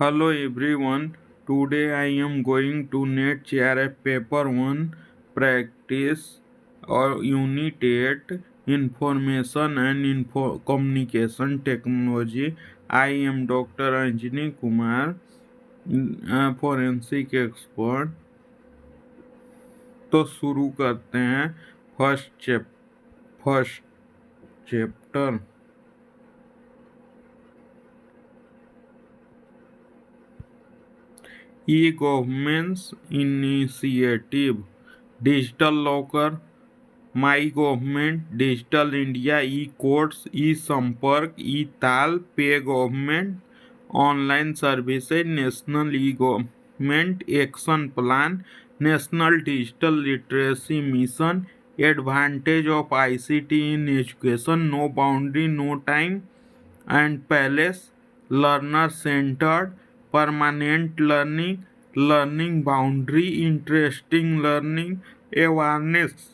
Hello everyone. Today I am going to net share a paper 1 practice or unit 8 information and communication technology. I am Dr. Anjani Kumar, forensic expert. तो शुरू करते हैं first chapter e-government's initiative, digital locker, my government, digital India, e courts, e Sampark, e Taal, pay government, online services, national e government action plan, national digital literacy mission, advantage of ICT in education, no boundary no time and palace, learner centred, permanent learning, learning boundary, interesting learning, awareness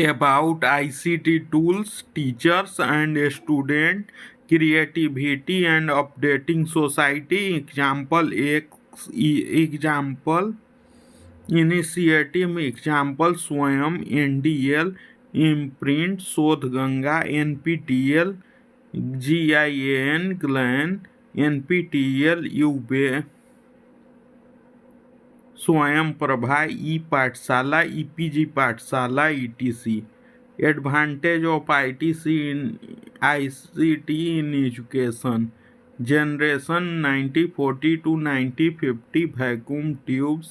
about ICT tools, teachers and student, creativity and updating society. Example initiative, example स्वयं, NDL, imprint, शोध Ganga, NPTEL, GIAN, GLAN, NPTEL, स्वयं प्रभा, ई Pathshala, e PG Pathshala, etc. Advantage of ICT in education, generation 1940 to 1950 vacuum tubes,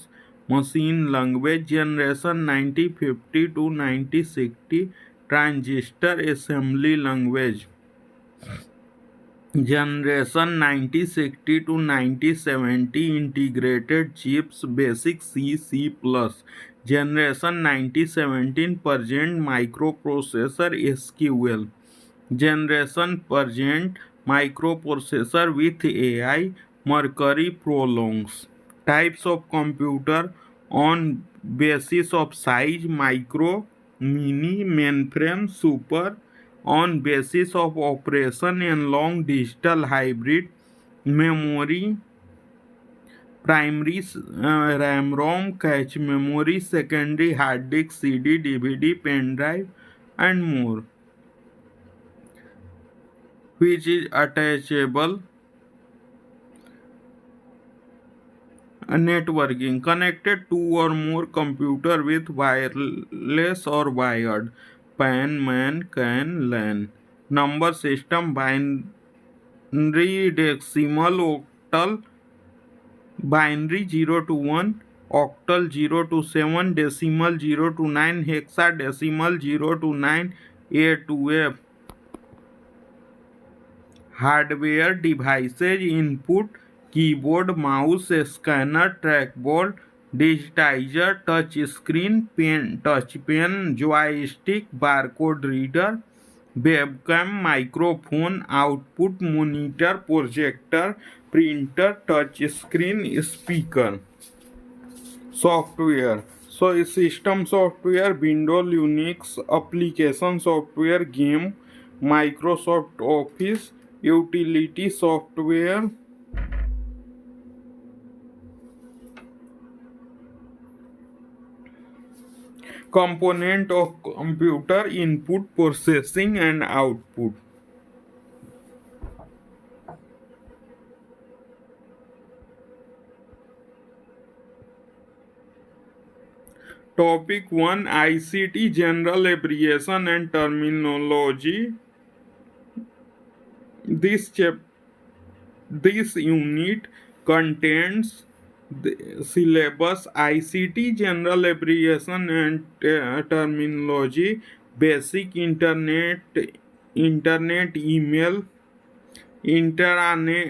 machine language, generation 1950 to 1960 transistor assembly language, generation 1960 to 1970 integrated chips, BASIC C++, generation 1917 present micro processor SQL, generation present micro processor with AI, mercury prolongs. Types of computer on basis of size, micro, mini, mainframe, super, on basis of operation and long digital hybrid, memory, primary RAM ROM, cache memory, secondary hard disk CD, DVD, pen drive and more, which is attachable. Networking, connected two or more computer with wireless or wired, PAN, MAN, CAN, LAN. Number system, binary, decimal, octal, binary 0 to 1, octal 0 to 7, decimal 0 to 9, hexadecimal 0 to 9, A to F. Hardware devices, input, keyboard, mouse, scanner, trackball, digitiser, touch screen, touch pen, joystick, barcode reader, webcam, microphone, output monitor, projector, printer, touch screen, speaker. Software, so system software, Windows, Unix, application software, game, Microsoft Office, utility software. Component of computer, input, processing and output. Topic 1, ICT general abbreviation and terminology. This unit contains the syllabus, ICT general abbreviation and terminology, basic internet, email, intranet,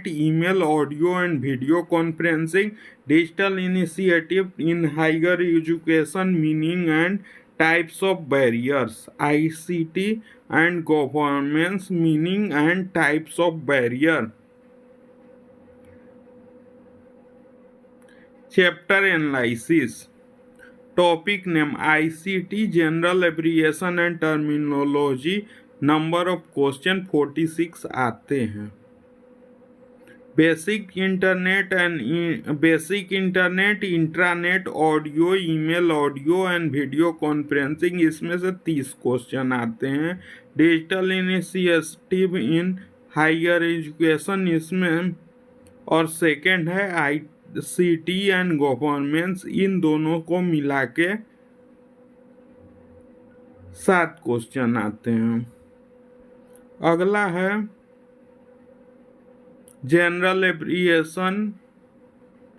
email, audio and video conferencing, digital initiative in higher education, meaning and types of barriers, ICT and governance, meaning and types of barrier. Chapter analysis. Topic name, ICT general abbreviation and terminology, number of question 46 आते हैं। Basic internet, intranet, audio, email, audio and video conferencing, इसमें से 30 question आते हैं। Digital initiative in higher education, इसमें और second है ICT and governance, इन दोनों को मिला के 7 क्वेश्चन आते हैं। अगला है general abbreviation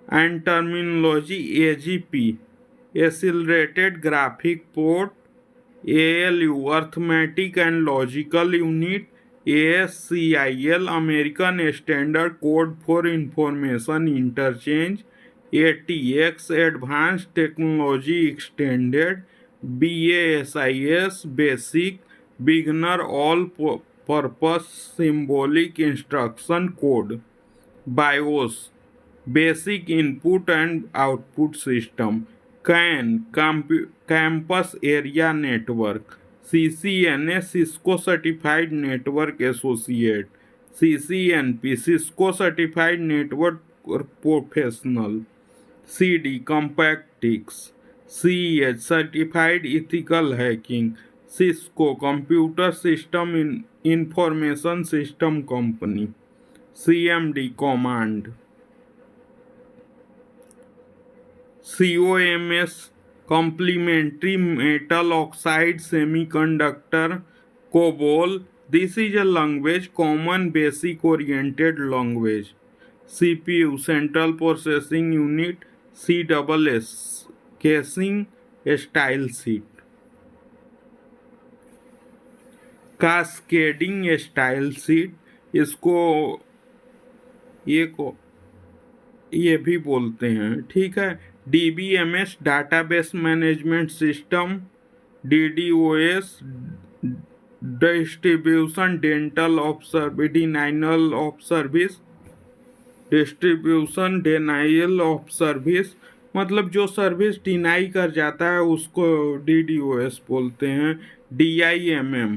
and terminology, AGP, accelerated graphic port, ALU, arithmetic and logical unit, ASCIIL, American standard code for information interchange, ATX, advanced technology extended, BASIS, basic, beginner, all purpose symbolic instruction code, BIOS, basic input and output system, CAN, campus area network, CCNA, Cisco certified network associate, CCNP, Cisco certified network professional, CD, कॉम्पैक्टिक्स, CH, certified ethical hacking, Cisco, computer system information system company, CMD, command, COMS, complementary metal oxide semiconductor, COBOL. This is a language, common basic oriented language. CPU, central processing unit, CSS, casing, style sheet, cascading style sheet, इसको ये भी बोलते हैं, ठीक है। DBMS, database management system, DDoS, distribution dental of service, denial of service, distribution denial of service, मतलब जो service deny कर जाता है उसको DDoS बोलते हैं। DIMM,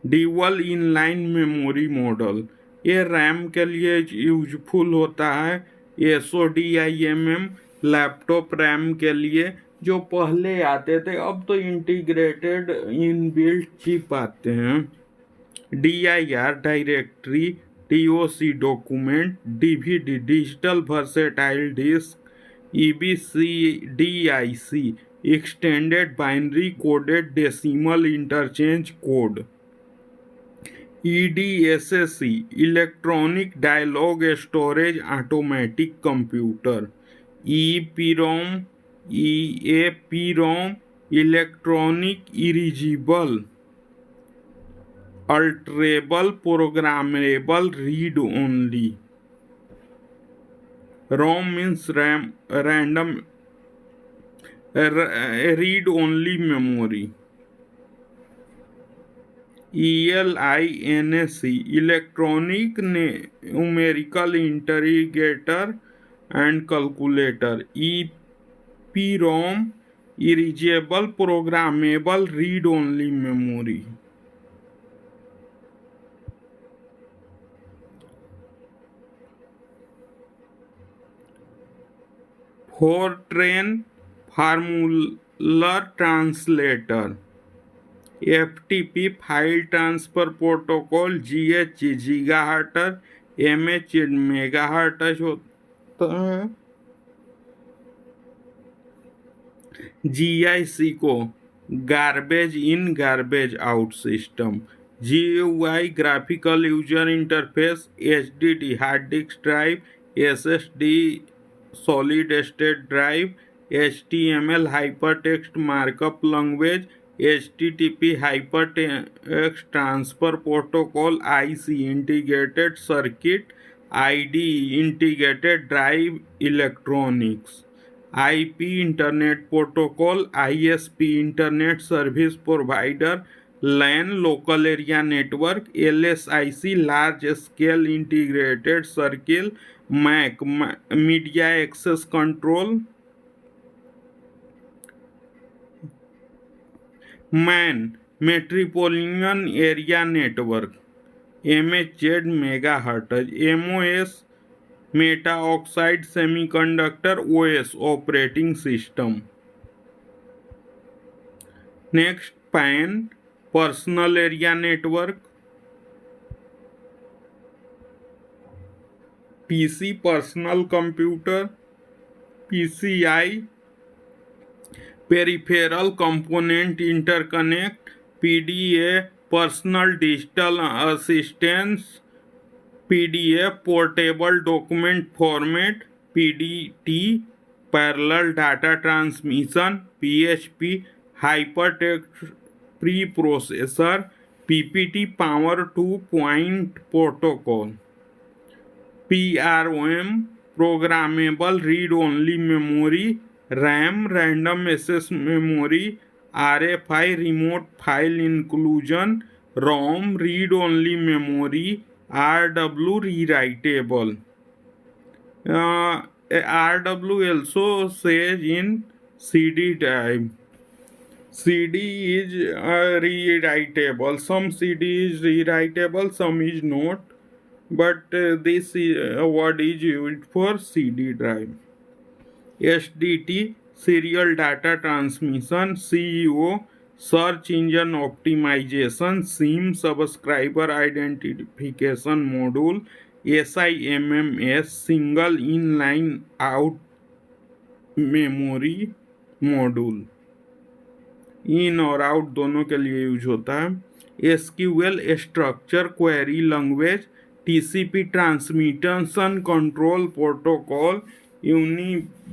dual inline memory model, ये रैम के लिए यूजफुल होता है। SODIMM, लैपटॉप रैम के लिए, जो पहले आते थे, अब तो इंटीग्रेटेड इनबिल्ट चिप आते हैं। DIR, directory, TOC, document, DVD, digital versatile disk, EBCDIC, extended binary coded decimal interchange code, EDSSC, electronic dialogue storage automatic computer, EEPROM, EAPROM, electronic erasable alterable programmable read only, ROM means random read only memory, ELINAC, electronic numerical integrator and calculator, EPROM, erasable programmable read only memory. FORTRAN, formula translator, FTP, file transfer protocol, GH, gigahertz, MH, megahertz होता है। GIC को garbage in garbage out system, GUI, graphical user interface, HDD, hard disk drive, SSD, solid state drive, HTML, hypertext markup language, HTTP, hypertext transfer protocol, IC, integrated circuit, IDE, integrated drive electronics, IP, internet protocol, ISP, internet service provider, LAN, local area network, LSIC, large scale integrated circle, MAC, media access control, MAN metropolitan area network, MHZ megahertz, MOS meta oxide semiconductor OS operating system. Next PAN personal area network, PC personal computer, PCI peripheral component interconnect, PDA personal digital assistance, PDF portable document format, PDT parallel data transmission, PHP hyper text pre processor, PPT power to point protocol, PROM programmable read only memory, RAM random access memory, RFI remote file inclusion, ROM read only memory, RW rewritable. RW also says in CD drive. CD is rewritable. Some CD is rewritable, some is not. But this word is used for CD drive. SDT serial data transmission, CEO search engine optimization, SIM subscriber identification module, SIMMS single inline out memory module, इन और out दोनों के लिए use होता है। SQL structure query language, TCP transmission control protocol,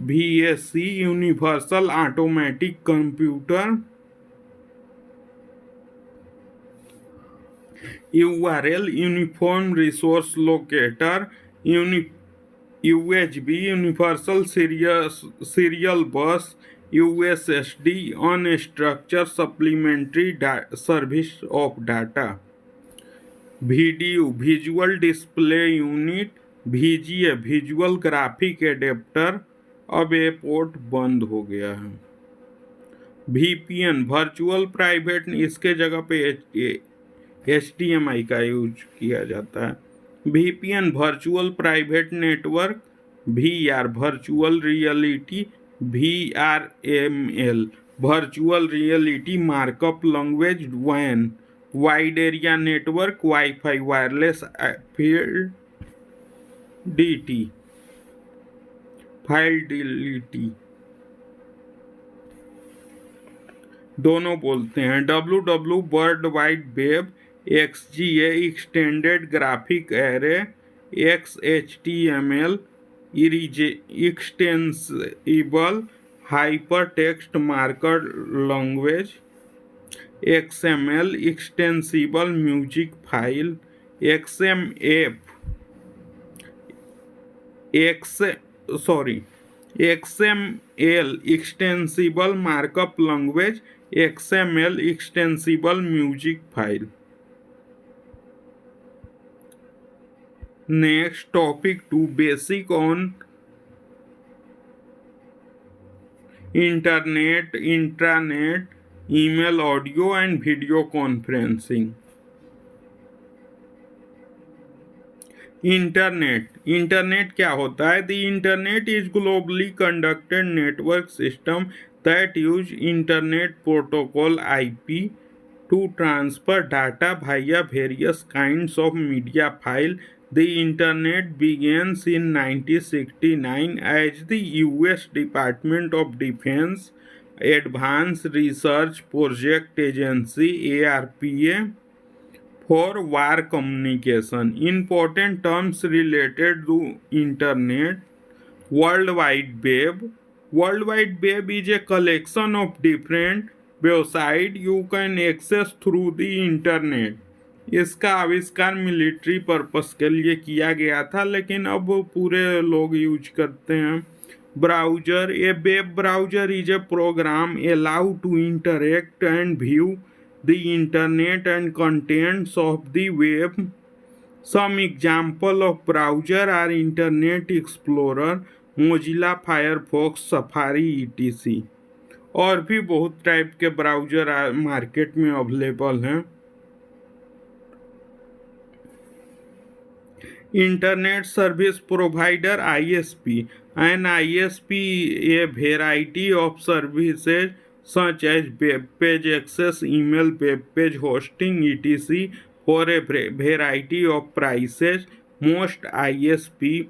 VSC universal automatic computer, URL uniform resource locator, UHB universal serial बस, USSD unstructured supplementary service of data, VDU visual display unit, VGA visual graphic adapter, अब ये port बंद हो गया है। VPN virtual private, इसके जगह पे HDMI का यूज किया जाता है। VPN virtual private network, VR virtual reality, VRML virtual reality markup language, WAN wide area network, wifi wireless field DT file डिलीटी दोनों बोलते हैं। WW world wide web, XGA extended graphic array, XHTML extensible hyper text markup language, XML extensible music file, XML extensible markup language, XML extensible music file. Next topic 2 basic on internet, intranet, email, audio and video conferencing. Internet क्या होता है? The internet is globally conducted network system that use internet protocol IP to transfer data via various kinds of media file. The internet begins in 1969 as the US Department of Defense Advanced Research Project Agency ARPA for war communication. Important terms related to internet: World Wide Web. World Wide Web is a collection of different websites you can access through the internet. इसका आविष्कार military purpose के लिए किया गया था, लेकिन अब पूरे लोग यूज करते हैं। Browser, a web browser is a program allow to interact and view the internet and contents of the web. Some example of browser are Internet Explorer, Mozilla Firefox, Safari, etc. और भी बहुत type के browser market में available हैं। Internet Service Provider (ISP). An ISP a variety of services such as web page access, email, web page hosting, etc. for a variety of prices. Most ISP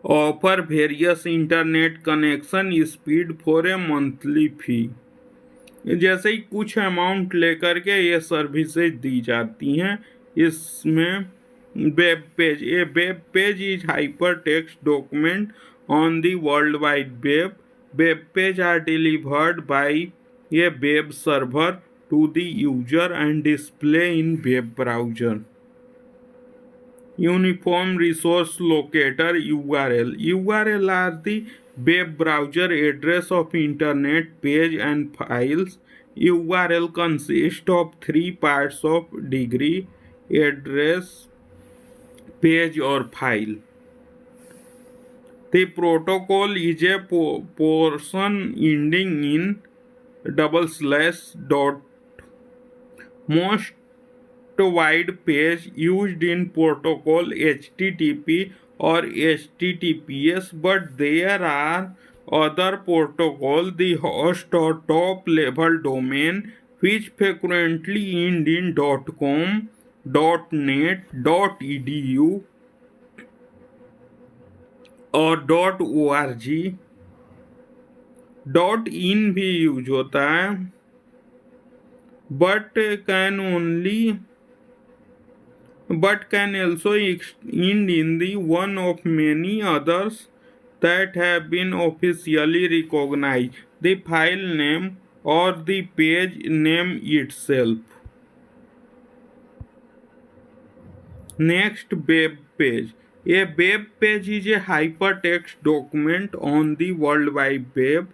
offer various internet connection speed for a monthly fee। जैसे ही कुछ amount लेकर के ये services दी जाती हैं। इसमें web page is hyper text document on the world wide web. Web page are delivered by a web server to the user and display in web browser. Uniform Resource Locator (URL). URL are the web browser address of internet page and files. URL consists of three parts of degree, address, page or file. The protocol is a portion ending in / dot. Most wide page used in protocol HTTP or HTTPS, but there are other protocol, the host or top level domain, which frequently end in .com, .net, .edu और .org। .in भी use होता है, but can also end in the one of many others that have been officially recognized, the file name or the page name itself. Next, web page. A web page is a hypertext document on the World Wide Web.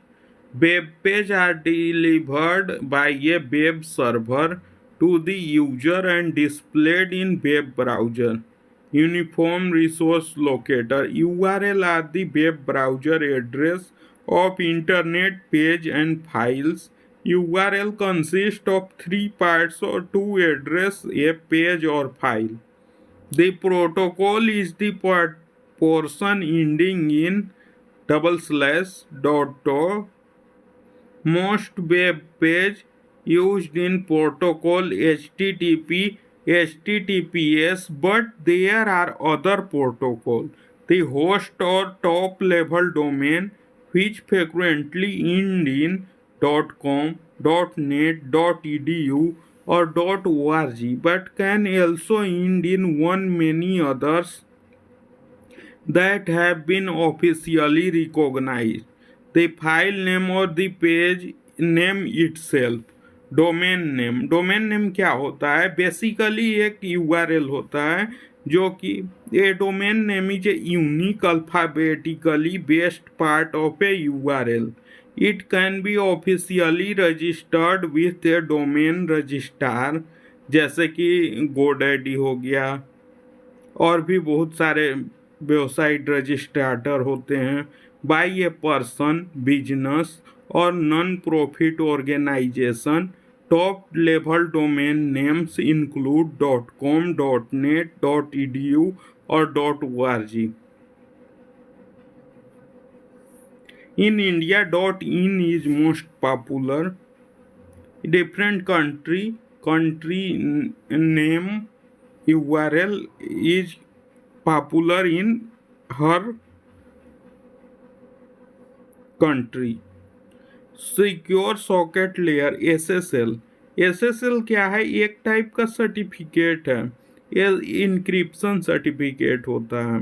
Web pages are delivered by a web server to the user and displayed in web browser. Uniform Resource Locator (URL) are the web browser address of internet page and files. URL consists of three parts or to address a page or file. The protocol is the portion ending in / dot. Most web pages used in protocol HTTP, HTTPS, but there are other protocols. The host or top level domain, which frequently end in .com, .net, .edu or .org, but can also end in one many others that have been officially recognized. The file name or the page name itself. Domain name क्या होता है? Basically एक URL होता है, जो कि a domain name is a unique alphabetically based part of a URL. It can be officially registered with a domain registrar, जैसे कि गोडैडी हो गया, और भी बहुत सारे वेबसाइट रजिस्ट्राटर होते हैं, बाय ए पर्सन, बिजनेस और non profit organisation. Top level domain names include .com, .net, .edu और .org. In India, .in is most popular. Different country name URL is popular in her country. Secure socket layer SSL. SSL क्या है? एक type का certificate है, ये encryption certificate होता है.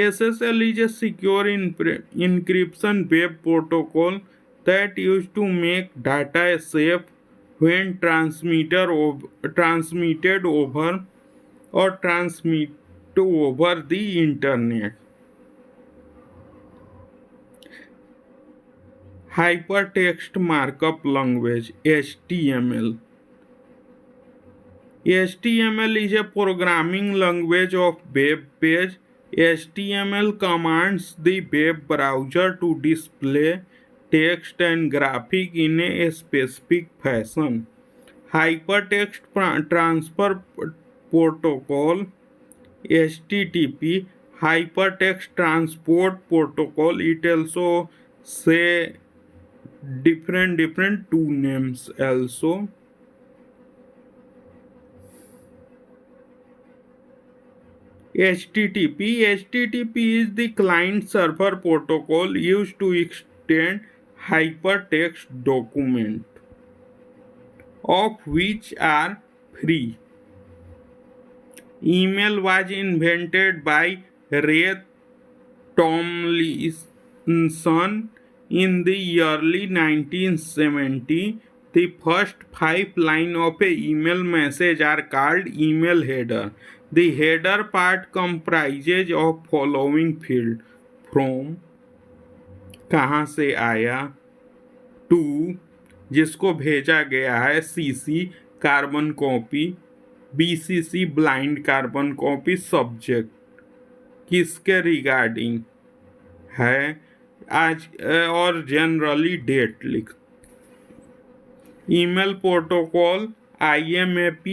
SSL is a secure encryption web protocol that used to make data safe when transmitted over or transmit over the internet. Hypertext Markup Language (HTML). HTML is a programming language of web page. HTML commands the web browser to display text and graphic in a specific fashion. Hypertext Transfer Protocol HTTP, Hypertext Transport Protocol. It also say different two names also. HTTP is the client server protocol used to extend hypertext document, of which are free. Email was invented by Ray Tomlinson in the early 1970s. The first 5 lines of a email message are called email header. The header part comprises of following field: from, कहाँ से आया, to, जिसको भेजा गया है, CC, carbon copy, BCC, blind carbon copy, subject, किसके regarding है, आज, और जनरली डेट लिख। Email protocol IMAP,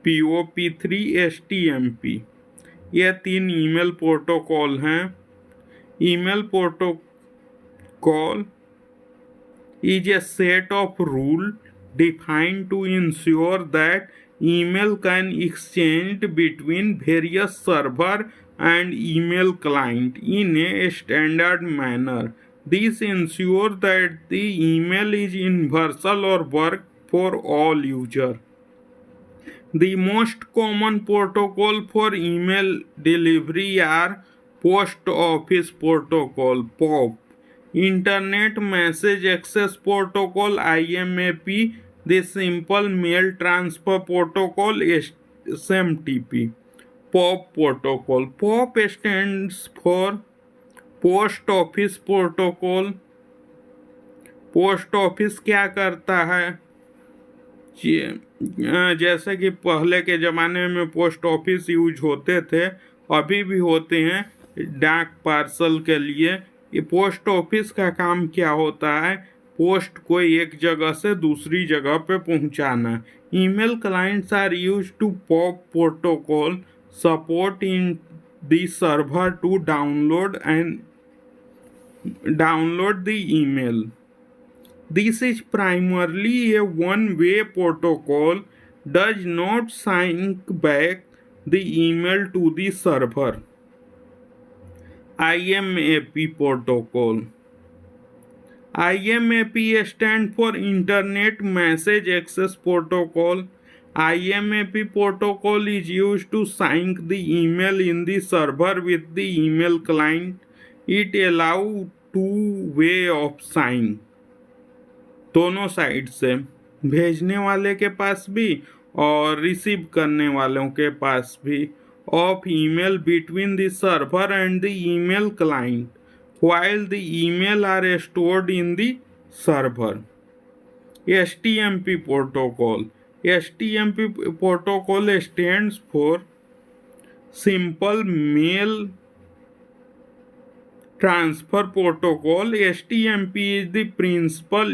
POP3, STMP, ये 3 ईमेल प्रोटोकॉल हैं। Email protocol is a set of rules defined to ensure that email can exchange between various server and email client in a standard manner. This ensures that the email is universal or work for all users. The most common protocol for email delivery are Post Office Protocol (POP), Internet Message Access Protocol (IMAP), the Simple Mail Transfer Protocol (SMTP). POP protocol. POP stands for Post Office Protocol. Post office क्या करता है? जैसे कि पहले के ज़माने में post office use होते थे, अभी भी होते हैं डाक पार्सल के लिए। ये पोस्ट ऑफिस का काम क्या होता है? पोस्ट को एक जगह से दूसरी जगह पे पहुंचाना। Email clients are use to POP protocol support in the server to download the email. This is primarily a one-way protocol, does not sync back the email to the server. IMAP protocol. IMAP stands for Internet Message Access Protocol. IMAP protocol is used to sync the email in the server with the email client. It allows two-way of sync. दोनों side से, भेजने वाले के पास भी और receive करने वालों के पास भी, of email between the server and the email client while the email are stored in the server. STMP protocol. STMP protocol stands for Simple Mail Transfer Protocol. STMP is the principal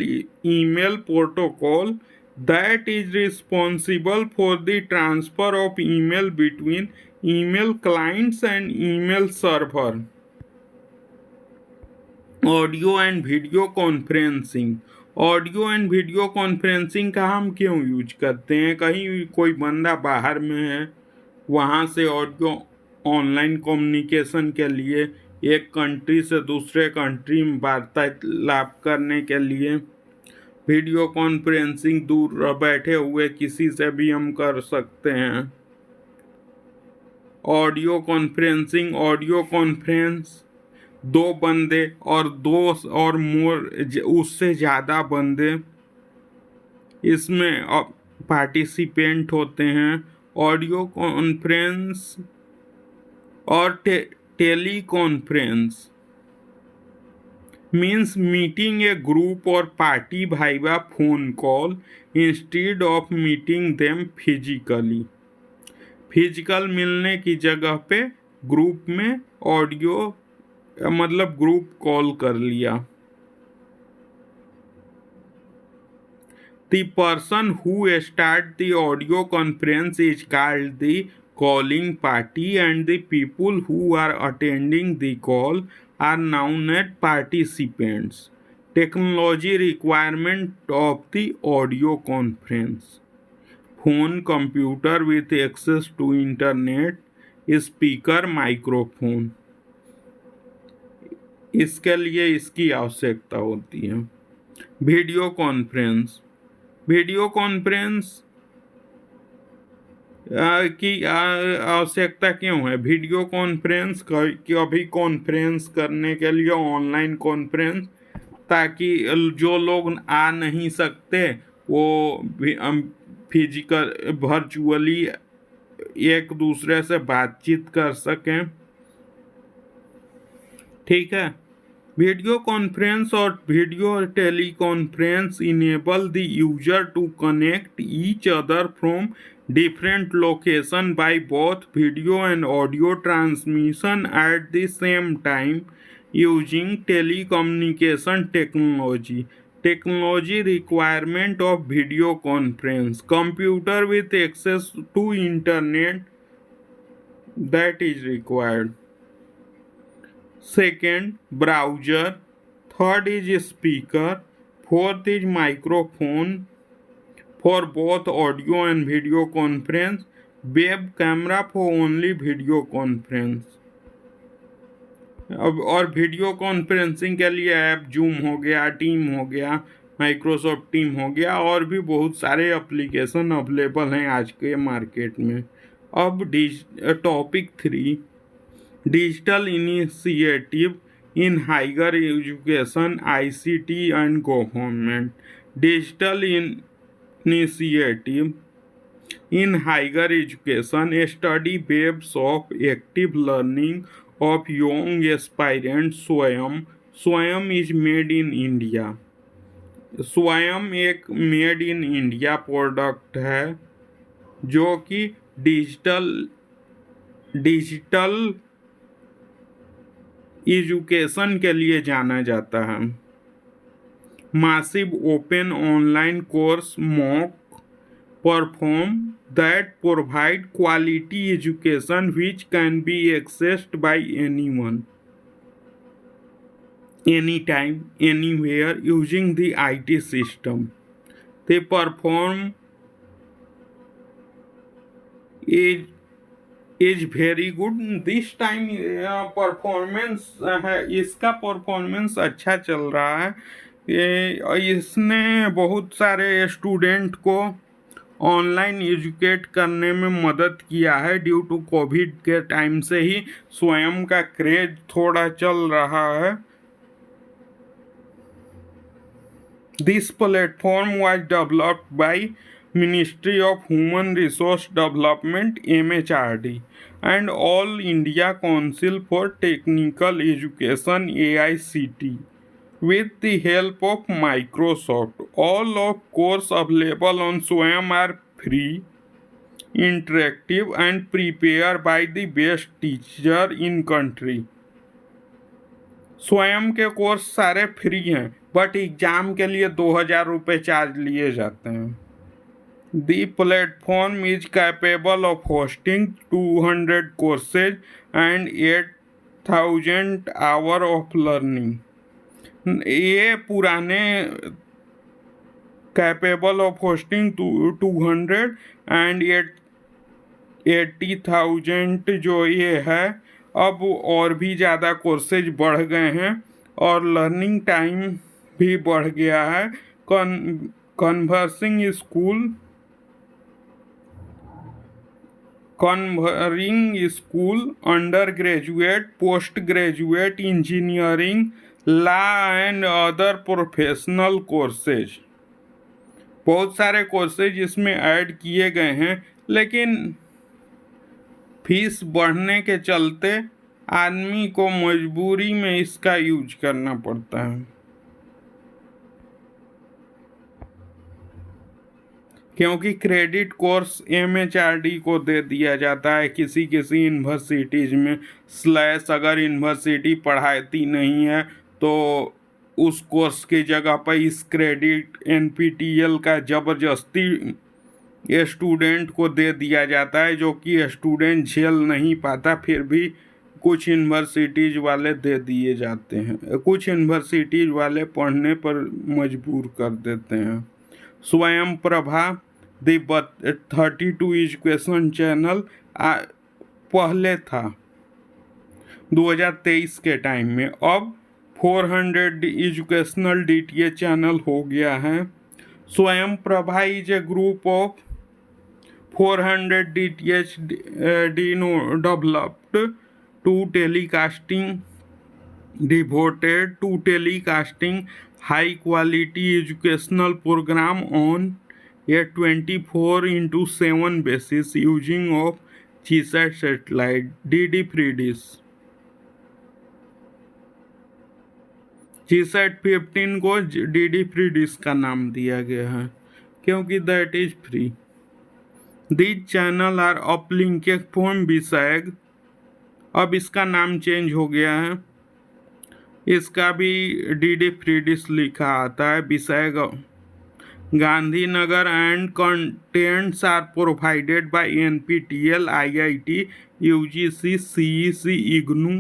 email protocol that is responsible for the transfer of email between email clients and email server. Audio and video conferencing. Audio and video conferencing का हम क्यों use करते हैं? कहीं कोई बंदा बाहर में है, वहाँ से ऑडियो ऑनलाइन कम्युनिकेशन के लिए, एक कंट्री से दूसरे कंट्री में वार्तालाप करने के लिए. वीडियो कॉन्फ्रेंसिंग दूर बैठे हुए किसी से भी हम कर सकते हैं. Audio conferencing. ऑडियो कॉन्फ्रेंस 2 बंदे और 2 और मोर उससे ज़्यादा बंदे इसमें पार्टिसिपेंट होते हैं. ऑडियो कॉन्फ्रेंस और tele conference means meeting a group or party via phone call instead of meeting them physically. Physical मिलने की जगह पे ग्रुप में ऑडियो मतलब ग्रुप कॉल कर लिया. The person who starts the audio conference is called the calling party, and the people who are attending the call are known as participants. Technology requirement of the audio conference: phone, computer with access to internet, speaker, microphone. इसके लिए इसकी आवश्यकता होती है। Video conference, video conference की आवश्यकता क्यों है? वीडियो कॉन्फ्रेंस कभी कॉन्फ्रेंस करने के लिए ऑनलाइन कॉन्फ्रेंस, ताकि जो लोग आ नहीं सकते वो फिजिकल वर्चुअली एक दूसरे से बातचीत कर सकें। ठीक है। वीडियो कॉन्फ्रेंस और video teleconference enable the user to connect each other from different location by both video and audio transmission at the same time using telecommunication technology. Technology requirement of video conference: computer with access to internet, that is required. Second, browser. Third is speaker. Fourth is microphone for both audio and video conference. Web camera for only video conference. अब और video conferencing के लिए app zoom हो गया, team हो गया, Microsoft team हो गया, और भी बहुत सारे एप्लीकेशन अवेलेबल हैं आज के मार्केट में। अब topic 3, digital initiative in higher education, ICT and government. Digital initiative in higher education, study waves of active learning of young aspirants. स्वयं is made in India. स्वयं एक मेड इन इंडिया प्रोडक्ट है जो कि digital education के लिए जाना जाता है। Massive open online course MOOC platform that provide quality education which can be accessed by anyone, anytime, anywhere using the IT system. The platform is very good. This time performance है, इसका performance अच्छा चल रहा है। इसने बहुत सारे student को ऑनलाइन एजुकेट करने में मदद किया है। ड्यू टू कोविड के टाइम से ही स्वयं का क्रेज थोड़ा चल रहा है। This platform was developed by ministry of human resource development MHRD and All India Council for Technical Education AICT with the help of Microsoft. All of course available on Swayam are free, interactive and prepared by the best teacher in country. स्वयं के course सारे free हैं, but exam के लिए 2000 रुपये charge लिए जाते हैं। The platform is capable of hosting 200 courses and 8,000 hours of learning. ये पुराने कैपेबल ऑफ होस्टिंग 200 एंड 80,000 जो ये है, अब और भी ज़्यादा कोर्सेज बढ़ गए हैं और लर्निंग टाइम भी बढ़ गया है। Converging school, under graduate, post graduate, engineering, law and other professional courses. बहुत सारे कोर्सेज इसमें ऐड किए गए हैं, लेकिन फीस बढ़ने के चलते आदमी को मजबूरी में इसका यूज करना पड़ता है, क्योंकि क्रेडिट कोर्स MHRD को दे दिया जाता है किसी किसी यूनिवर्सिटीज़ में। स्लैश अगर यूनिवर्सिटी पढ़ाती नहीं है तो उस कोर्स की जगह पर इस क्रेडिट एनपीटीईएल का ज़बरदस्ती स्टूडेंट को दे दिया जाता है, जो कि स्टूडेंट झेल नहीं पाता, फिर भी कुछ यूनिवर्सिटीज वाले दे दिए जाते हैं, कुछ यूनिवर्सिटीज वाले पढ़ने पर मजबूर कर देते हैं। स्वयं प्रभा दी 32 एजुकेशन चैनल पहले था 2023 के टाइम में, अब 400 एजुकेशनल डीटीएच चैनल हो गया है। स्वयं Prabha is a group of 400 DTH developed to telecasting devoted to telecasting high quality educational program on a 24/7 basis using of GSAT satellite DD free dish। GSAT 15 को DD फ्री डिश का नाम दिया गया है क्योंकि that is free. These channel are uplinked from विसैग, अब इसका नाम चेंज हो गया है, इसका भी डीडी फ्री डिश लिखा आता है विसैग। Gandhinagar and contents are provided by NPTEL, IIT, UGC, CEC, IGNOU,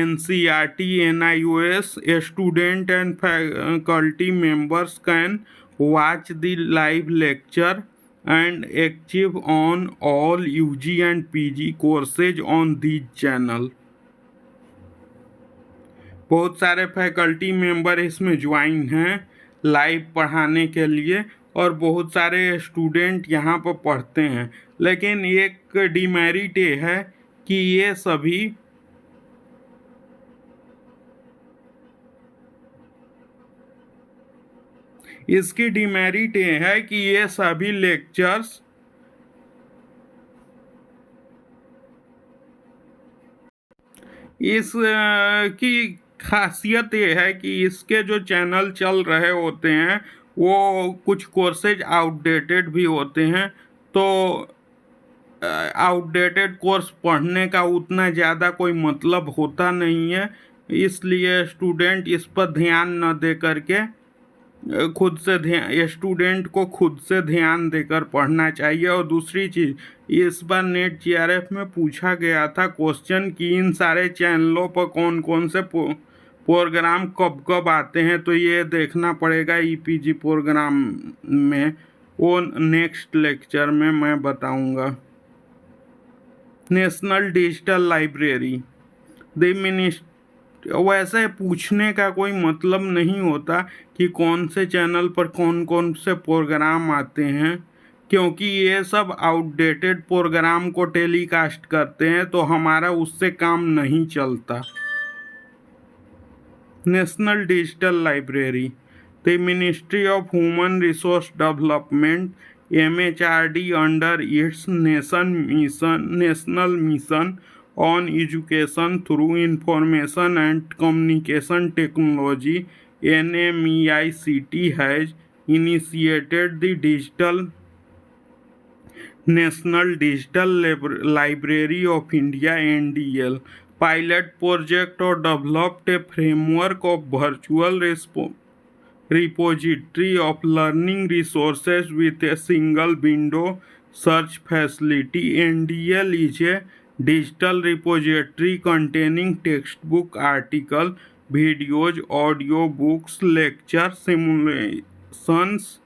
NCERT, NIOS। Student and faculty members can watch the live lecture and achieve on all UG and PG courses on these channel। बहुत सारे faculty member इसमें join हैं live पढ़ाने के लिए, और बहुत सारे स्टूडेंट यहाँ पर पढ़ते हैं। लेकिन एक डिमेरिट ये है कि ये सभी इसकी डिमेरिट ये है कि ये सभी लेक्चर्स इस की खासियत ये है कि इसके जो चैनल चल रहे होते हैं वो कुछ कोर्सेज आउटडेटेड भी होते हैं, तो आउटडेटेड कोर्स पढ़ने का उतना ज़्यादा कोई मतलब होता नहीं है, इसलिए स्टूडेंट इस पर ध्यान न दे करके खुद से स्टूडेंट को खुद से ध्यान देकर पढ़ना चाहिए। और दूसरी चीज़, इस बार नेट GRF में पूछा गया था क्वेश्चन कि इन सारे चैनलों पर कौन कौन से प्रोग्राम कब कब आते हैं, तो ये देखना पड़ेगा EPG प्रोग्राम में, वो नेक्स्ट लेक्चर में मैं बताऊंगा। नेशनल डिजिटल लाइब्रेरी द वैसे पूछने का कोई मतलब नहीं होता कि कौन से चैनल पर कौन कौन से प्रोग्राम आते हैं, क्योंकि ये सब आउटडेटेड प्रोग्राम को टेलीकास्ट करते हैं, तो हमारा उससे काम नहीं चलता। National digital library the ministry of human resource development MHRD under its national mission on education through information and communication technology NMEICT has initiated the National Digital Library of India NDL pilot project or developed a framework of virtual repository of learning resources with a single window search facility। NDL is a digital repository containing textbook, article, videos, audio books, lecture, simulations,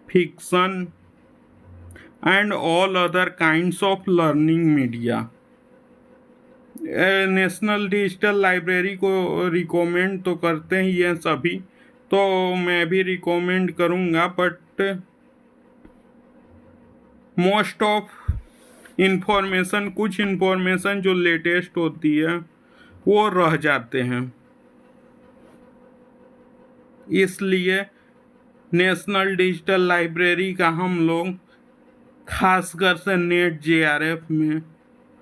fiction, and all other kinds of learning media। National digital library को recommend तो करते ही हैं सभी, तो मैं भी recommend करूँगा, but most of information, कुछ इंफॉर्मेशन जो लेटेस्ट होती है वो रह जाते हैं, इसलिए नेशनल डिजिटल लाइब्रेरी का हम लोग खासकर से नेट GRF में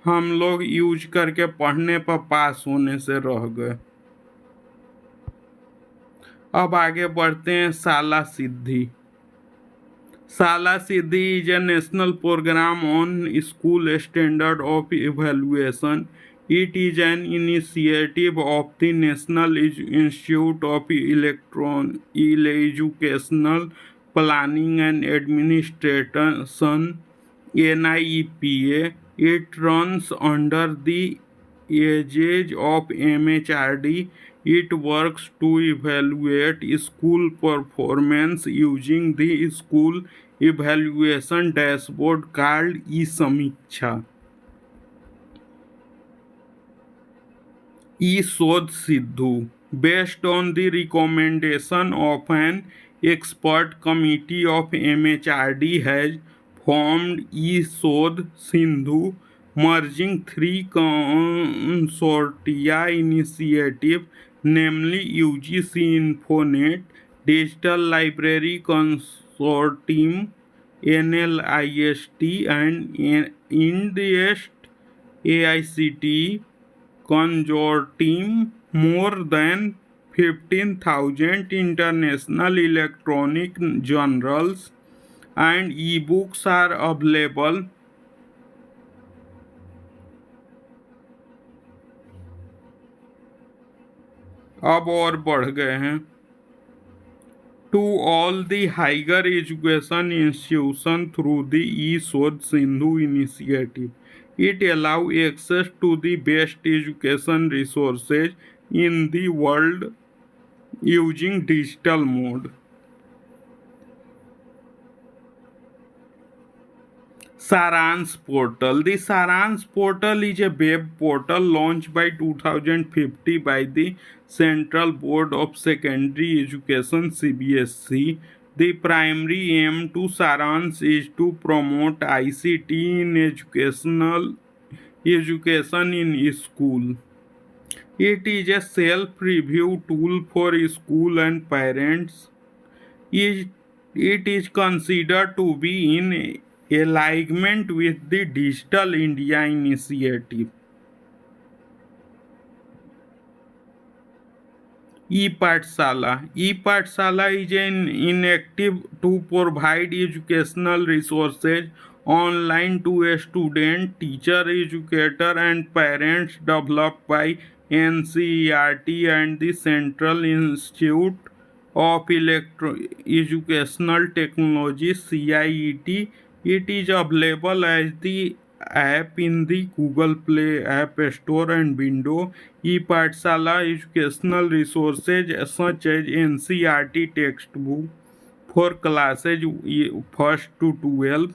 हम लोग यूज करके पढ़ने पर पास होने से रह गए। अब आगे बढ़ते हैं Shaala Siddhi. Shaala Siddhi is a national program on school standard of evaluation It is an initiative of the National Institute of Educational Planning and Administration (NIEPA). It runs under the aegis of MHRD. It works to evaluate school performance using the School Evaluation Dashboard called E-Samiksha. E-Sodh Sidhu, based on the recommendation of an expert committee of MHRD, has formed E-Sodh Sindhu, merging three consortia initiatives, namely UGC Infonet, Digital Library Consortium, NLIST, and INDEST AICTE consortium. More than 15,000 international electronic journals and e-books are available. अब और बढ़ गए हैं. To all the higher education institutions through the E-Sodh Sindhu initiative. It allows access to the best education resources in the world using digital mode. Saransh Portal. The Saransh Portal is a web portal launched by 2050 by the Central Board of Secondary Education (CBSE). The primary aim to Saransh is to promote ICT in education in school. It is a self-review tool for school and parents. It is considered to be in alignment with the Digital India Initiative. E-Pathshala. E-Pathshala is an initiative to provide educational resources online to students, teachers, educators, and parents, developed by NCERT and the Central Institute of Educational Technology (CIET). It is available as the app in the Google Play App Store and Windows. E-Pathshala educational resources such as NCERT textbook for classes 1st to 12,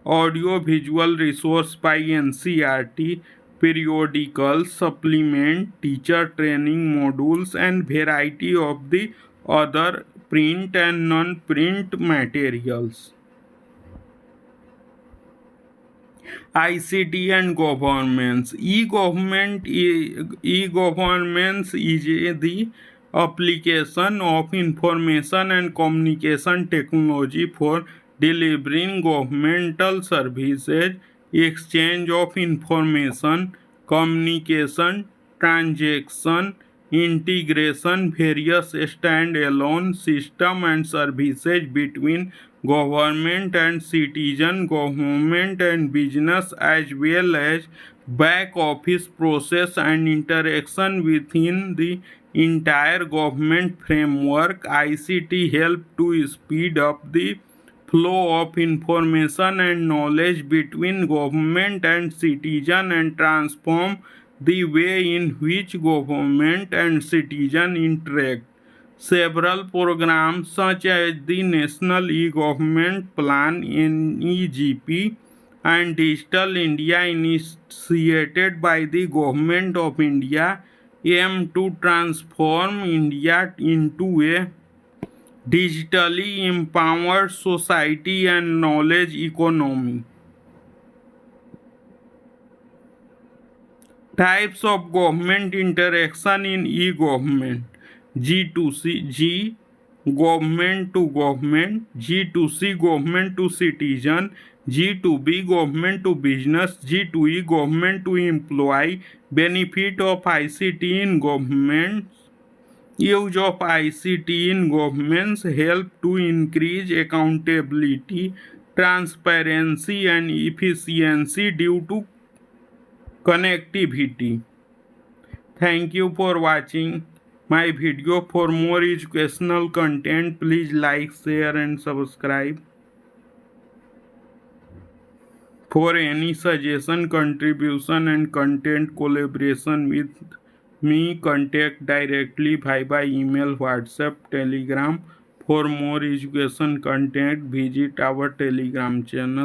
audio visual resource by NCERT, periodicals, supplement, teacher training modules, and variety of the other print and non-print materials. ICT and governments. E-governments is the application of information and communication technology for delivering governmental services, exchange of information, communication, transaction, integration, various standalone systems and services between government and citizen, government and business, as well as back office process and interaction within the entire government framework. ICT help to speed up the flow of information and knowledge between government and citizen and transform the way in which government and citizen interact. Several programs such as the National E-Government Plan (NEGP) and Digital India initiated by the Government of India aim to transform India into a digitally empowered society and knowledge economy. Types of government interaction in e-government. G2C, G government to government, G2C government to citizen, G2B government to business, G2E government to employee. Benefit of ICT in government. Use of ICT in governments help to increase accountability, transparency, and efficiency due to connectivity. Thank you for watching my video. For more educational content, please like, share, and subscribe. For any suggestion, contribution, and content collaboration with me, contact directly by email, WhatsApp, Telegram. For more education content, visit our Telegram channel.